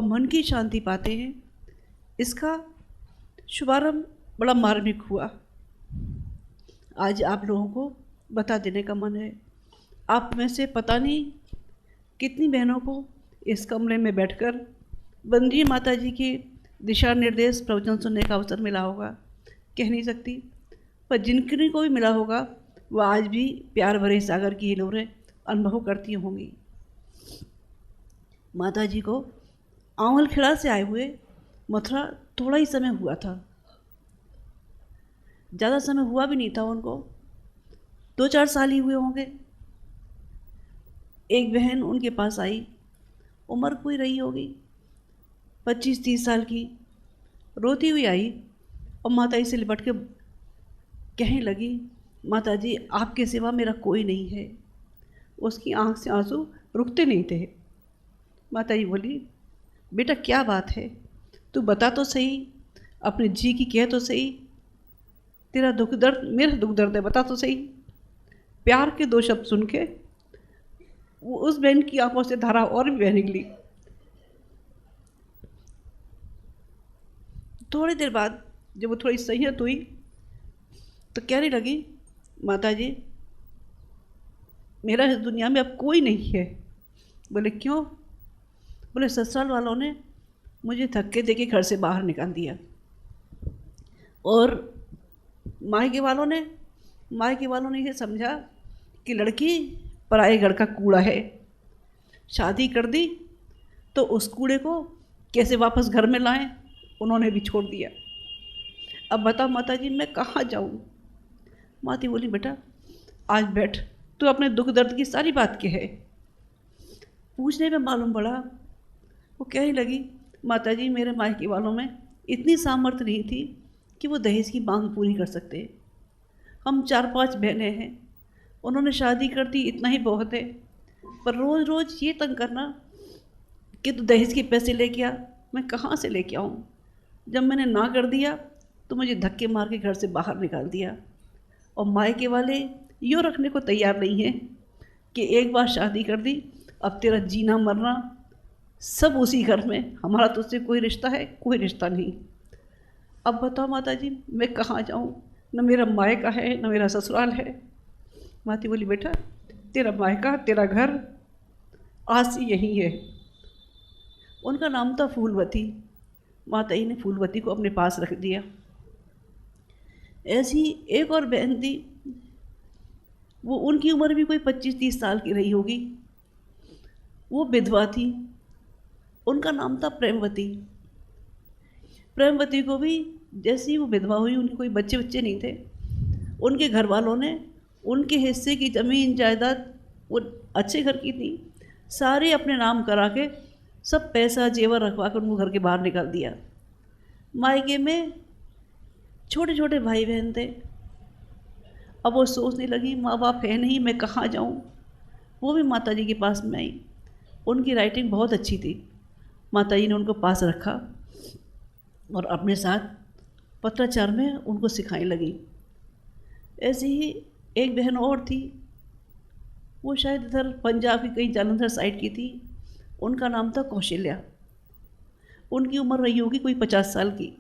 मन की शांति पाते हैं। इसका शुभारंभ बड़ा मार्मिक हुआ। आज आप लोगों को बता देने का मन है। आप में से पता नहीं कितनी बहनों को इस कमरे में बैठकर वंदनीय माता जी के दिशा निर्देश प्रवचन सुनने का अवसर मिला होगा, कह नहीं सकती। पर जिनके को भी मिला होगा वह आज भी प्यार भरे सागर की हिलोरें अनुभव करती होंगी। माता जी को आंवलखेड़ा से आए हुए मथुरा थोड़ा ही समय हुआ था, ज़्यादा समय हुआ भी नहीं था उनको, 2-4 साल ही हुए होंगे। एक बहन उनके पास आई, उम्र कोई रही होगी 25-30 साल की, रोती हुई आई और माता जी से लिपट के कहने लगी, माता जी आपके सिवा मेरा कोई नहीं है। उसकी आंख से आंसू रुकते नहीं थे। माता जी बोली, बेटा क्या बात है, तू बता तो सही, अपने जी की कह तो सही, तेरा दुख दर्द मेरा दुख दर्द है, बता तो सही। प्यार के 2 शब्द सुन के वो उस बहन की आंखों से धारा और भी बह निकली। थोड़ी देर बाद जब वो थोड़ी संयत हुई तो कहने लगी, माता जी मेरा इस दुनिया में अब कोई नहीं है। बोले क्यों? बोले ससुराल वालों ने मुझे धक्के देके घर से बाहर निकाल दिया और मायके वालों ने ये समझा कि लड़की पराए घर का कूड़ा है, शादी कर दी तो उस कूड़े को कैसे वापस घर में लाएं, उन्होंने भी छोड़ दिया। अब बताओ माता जी मैं कहाँ जाऊँ? माती बोली, बेटा आज बैठ, तू अपने दुख दर्द की सारी बात कहे। पूछने में मालूम पड़ा, वो कहने लगी, माता जी मेरे मायके वालों में इतनी सामर्थ्य नहीं थी कि वो दहेज की मांग पूरी कर सकते। हम 4-5 बहनें हैं, उन्होंने शादी कर दी, इतना ही बहुत है। पर रोज़ रोज़ ये तंग करना कि तू दहेज के पैसे लेके आ, मैं कहाँ से लेके आऊँ? जब मैंने ना कर दिया तो मुझे धक्के मार के घर से बाहर निकाल दिया। और मायके वाले यूँ रखने को तैयार नहीं हैं कि एक बार शादी कर दी, अब तेरा जीना मरना सब उसी घर में, हमारा तुझसे कोई रिश्ता है? कोई रिश्ता नहीं। अब बताओ माता जी मैं कहाँ जाऊँ? न मेरा मायका है न मेरा ससुराल है। माती बोली, बेटा तेरा मायका तेरा घर आज से यही है। उनका नाम था फूलवती। माता जी ने फूलवती को अपने पास रख दिया। ऐसी एक और बहन थी, वो उनकी उम्र भी कोई 25-30 साल की रही होगी। वो विधवा थी, उनका नाम था प्रेमवती। प्रेमवती को भी जैसे ही वो विधवा हुई, उनके कोई बच्चे नहीं थे। उनके घर वालों ने उनके हिस्से की ज़मीन जायदाद, वो अच्छे घर की थी, सारे अपने नाम करा के सब पैसा जेवर रखवा कर उनको घर के बाहर निकाल दिया। मायके में छोटे छोटे भाई बहन थे। अब वो सोचने लगी, माँ बाप है नहीं, मैं कहाँ जाऊँ? वो भी माता जी के पास में आई। उनकी राइटिंग बहुत अच्छी थी। माता जी ने उनको पास रखा और अपने साथ पत्राचार में उनको सिखाने लगी। ऐसे ही एक बहन और थी, वो शायद इधर पंजाब की कहीं जालंधर साइड की थी। उनका नाम था कौशल्या। उनकी उम्र रही होगी कोई 50 साल की।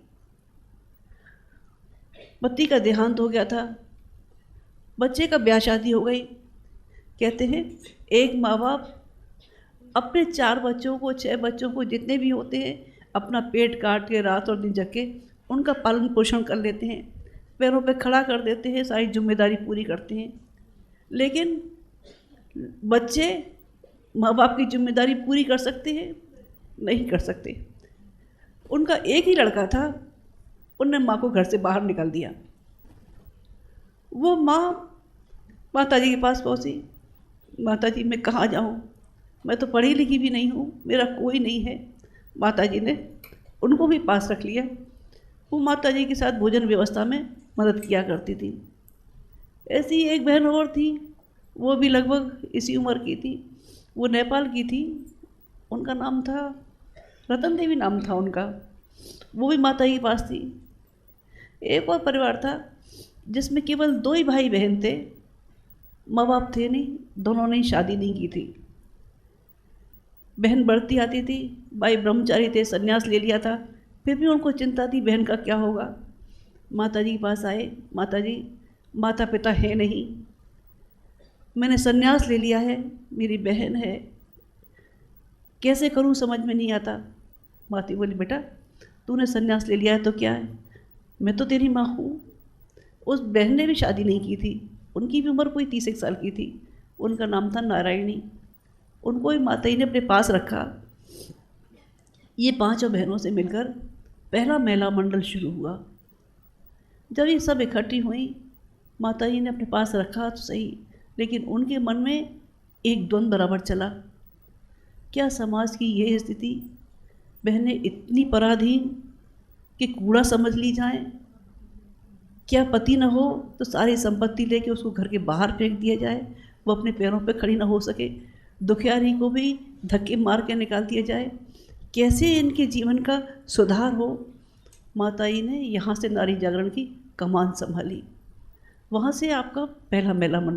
पति का देहांत हो गया था, बच्चे का ब्याह शादी हो गई। कहते हैं एक माँ बाप अपने 4 बच्चों को 6 बच्चों को जितने भी होते हैं अपना पेट काट के रात और दिन जग के उनका पालन पोषण कर लेते हैं, पैरों पे खड़ा कर देते हैं, सारी जिम्मेदारी पूरी करते हैं। लेकिन बच्चे माँ बाप की जिम्मेदारी पूरी कर सकते हैं? नहीं कर सकते। उनका एक ही लड़का था, उनने माँ को घर से बाहर निकाल दिया। वो माँ माता जी के पास पहुँची। माता जी मैं कहाँ जाऊँ? मैं तो पढ़ी लिखी भी नहीं हूँ, मेरा कोई नहीं है। माता जी ने उनको भी पास रख लिया। वो माता जी के साथ भोजन व्यवस्था में मदद किया करती थी। ऐसी ही एक बहन और थी, वो भी लगभग इसी उम्र की थी। वो नेपाल की थी। उनका नाम था रतन देवी, नाम था उनका। वो भी माता जी के पास थी। एक और परिवार था जिसमें केवल 2 ही भाई बहन थे, माँ बाप थे नहीं, दोनों ने शादी नहीं की थी। बहन बढ़ती आती थी, भाई ब्रह्मचारी थे, संन्यास ले लिया था, फिर भी उनको चिंता थी बहन का क्या होगा। माता जी के पास आए, माता जी माता पिता है नहीं, मैंने संन्यास ले लिया है, मेरी बहन है, कैसे करूं समझ में नहीं आता। माता बोली बेटा तूने संन्यास ले लिया है तो क्या है, मैं तो तेरी माँ हूँ। उस बहन ने भी शादी नहीं की थी, उनकी भी उम्र कोई 30 साल की थी, उनका नाम था नारायणी। उनको भी माता जी ने अपने पास रखा। ये पांचों बहनों से मिलकर पहला महिला मंडल शुरू हुआ। जब ये सब इकट्ठी हुई, माता जी ने अपने पास रखा तो सही, लेकिन उनके मन में एक द्वंद्व बराबर चला। क्या समाज की ये स्थिति, बहनें इतनी पराधीन कि कूड़ा समझ ली जाएं? क्या पति न हो तो सारी संपत्ति लेके उसको घर के बाहर फेंक दिया जाए, वो अपने पैरों पे खड़ी ना हो सके, दुखियारी को भी धक्के मार के निकाल दिया जाए? कैसे इनके जीवन का सुधार हो? माता जी ने यहाँ से नारी जागरण की कमान संभाली। वहाँ से आपका पहला मेला मंडल